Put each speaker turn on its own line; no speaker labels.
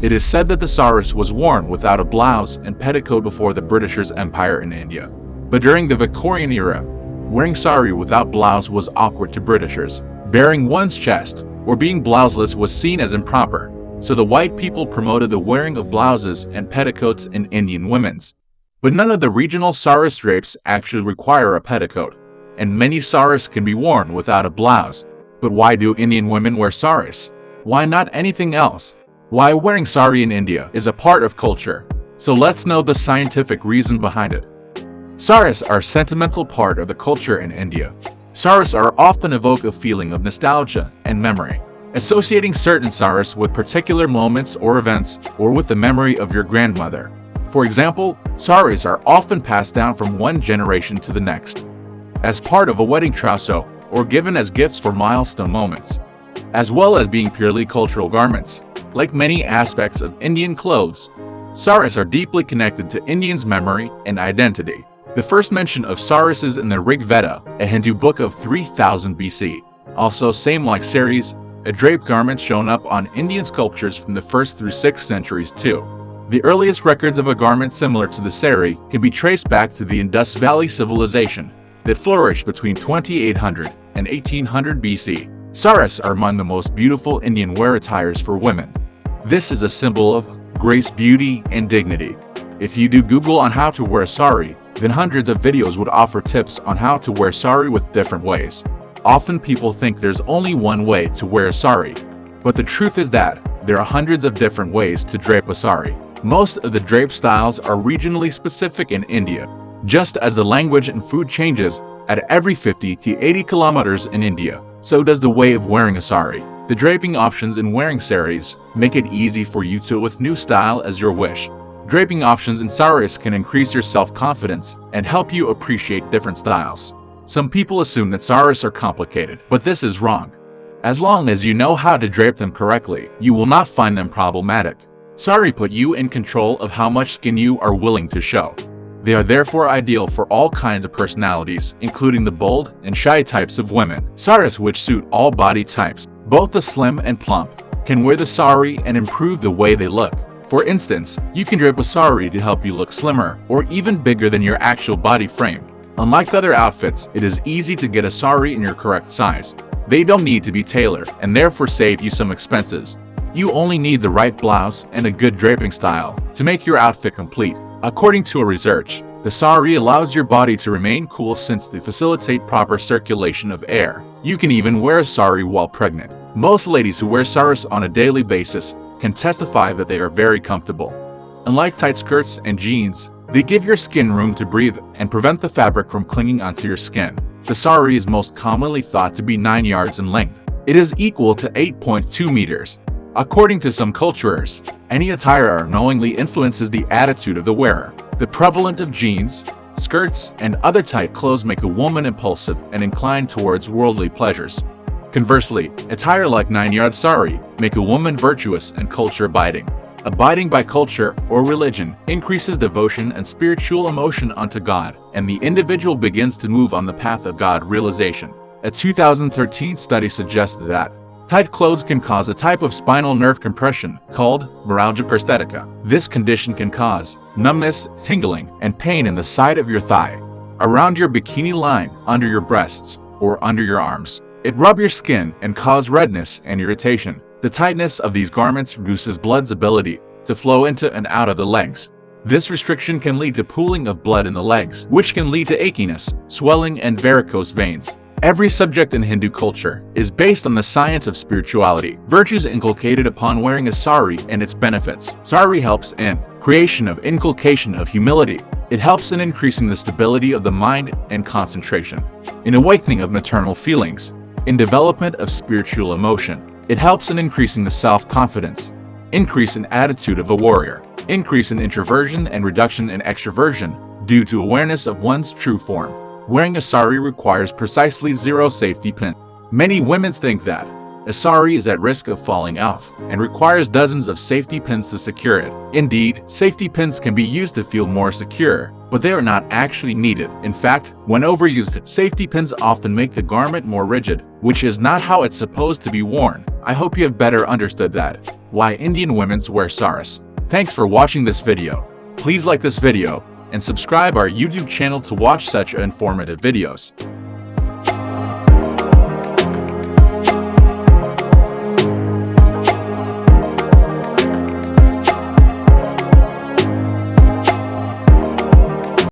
It is said that the saris was worn without a blouse and petticoat before the Britishers' empire in India. But during the Victorian era, wearing sari without blouse was awkward to Britishers. Baring one's chest or being blouseless was seen as improper, so the white people promoted the wearing of blouses and petticoats in Indian women's. But none of the regional saris drapes actually require a petticoat, and many saris can be worn without a blouse. But why do Indian women wear saris? Why not anything else? Why wearing sari in India is a part of culture. So let's know the scientific reason behind it. Saris are a sentimental part of the culture in India. Saris are often evoke a feeling of nostalgia and memory, associating certain saris with particular moments or events, or with the memory of your grandmother. For example, saris are often passed down from one generation to the next, as part of a wedding trousseau, or given as gifts for milestone moments, as well as being purely cultural garments. Like many aspects of Indian clothes, saris are deeply connected to Indians' memory and identity. The first mention of saris is in the Rig Veda, a Hindu book of 3000 BC. Also, same like sarees, a draped garment shown up on Indian sculptures from the 1st through 6th centuries too. The earliest records of a garment similar to the sari can be traced back to the Indus Valley civilization that flourished between 2800 and 1800 BC. Saris are among the most beautiful Indian wear attires for women. This is a symbol of grace, beauty, and dignity. If you do Google on how to wear a sari, then hundreds of videos would offer tips on how to wear sari with different ways. Often people think there's only one way to wear a sari, but the truth is that there are hundreds of different ways to drape a sari. Most of the drape styles are regionally specific in India, just as the language and food changes at every 50 to 80 kilometers in India. So does the way of wearing a sari. The draping options in wearing saris make it easy for you to with new style as your wish. Draping options in saris can increase your self-confidence and help you appreciate different styles. Some people assume that saris are complicated, but this is wrong. As long as you know how to drape them correctly, you will not find them problematic. Sari put you in control of how much skin you are willing to show. They are therefore ideal for all kinds of personalities, including the bold and shy types of women. Saris, which suit all body types, both the slim and plump, can wear the sari and improve the way they look. For instance, you can drape a sari to help you look slimmer or even bigger than your actual body frame. Unlike other outfits, it is easy to get a sari in your correct size. They don't need to be tailored and therefore save you some expenses. You only need the right blouse and a good draping style to make your outfit complete. According to a research, the sari allows your body to remain cool since they facilitate proper circulation of air. You can even wear a sari while pregnant. Most ladies who wear saris on a daily basis can testify that they are very comfortable. Unlike tight skirts and jeans, they give your skin room to breathe and prevent the fabric from clinging onto your skin. The sari is most commonly thought to be 9 yards in length. It is equal to 8.2 meters. According to some culturers, any attire unknowingly influences the attitude of the wearer. The prevalence of jeans, skirts, and other tight clothes make a woman impulsive and inclined towards worldly pleasures. Conversely, attire like 9-yard sari make a woman virtuous and culture-abiding. Abiding by culture or religion increases devotion and spiritual emotion unto God, and the individual begins to move on the path of God realization. A 2013 study suggested that tight clothes can cause a type of spinal nerve compression called myalgia prosthetica. This condition can cause numbness, tingling, and pain in the side of your thigh, around your bikini line, under your breasts, or under your arms. It rubs your skin and causes redness and irritation. The tightness of these garments reduces blood's ability to flow into and out of the legs. This restriction can lead to pooling of blood in the legs, which can lead to achiness, swelling, and varicose veins. Every subject in Hindu culture is based on the science of spirituality. Virtues inculcated upon wearing a sari and its benefits. Sari helps in creation of inculcation of humility. It helps in increasing the stability of the mind and concentration, in awakening of maternal feelings, in development of spiritual emotion. It helps in increasing the self-confidence, increase in attitude of a warrior, increase in introversion and reduction in extroversion due to awareness of one's true form. Wearing a sari requires precisely 0 safety pin. Many women think that A sari is at risk of falling off and requires dozens of safety pins to secure it. Indeed, safety pins can be used to feel more secure, but they are not actually needed. In fact, when overused, safety pins often make the garment more rigid, which is not how it's supposed to be worn. I hope you have better understood that. Why Indian women wear saris. Thanks for watching this video. Please like this video and subscribe our YouTube channel to watch such informative videos.